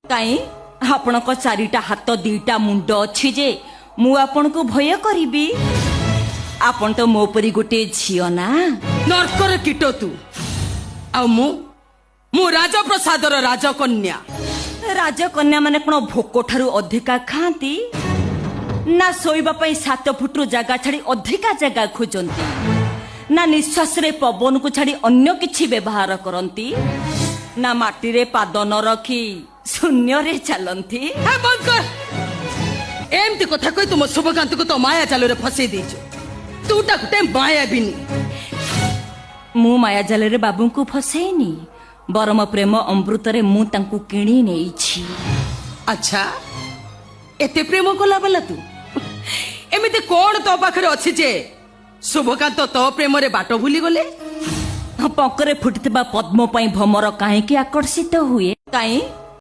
काई आपण को चारिटा हाथ दीटा मुंड अच्छी जे मु आपण को भय करी आपण तो मो परी गोटे झियो ना नरकर कीट तू आ मु राजप्रसादर राजकन्या। राजकन्या माने कोन भोक ठारू अधिका खाती ना सोइबा पई 7 फुटरू जगह छाड़ी अधिका जगह खोजंती ना निश्वास रे पवन को छाड़ी अन्य किछि व्यवहार करंती ना माटी रे पाद न रखी शून्य रे चलंती। हे बंद कर एमती कथा कहि तुम शुभकांत को तो माया जाल रे फसई देछ तूटा गुटे माया बिनी मु माया जाल रे बाबू को फसेनी बरम प्रेम अमृत रे मु तांकु किणी नेई छी। अच्छा एते प्रेम कोला बला तू एमिते कोन तो पाखरे अछि जे शुभकांत तो प्रेम रे बाटो भूली गले पकरे फुटितबा पद्म पई भमर काहे की आकर्षित हुए काई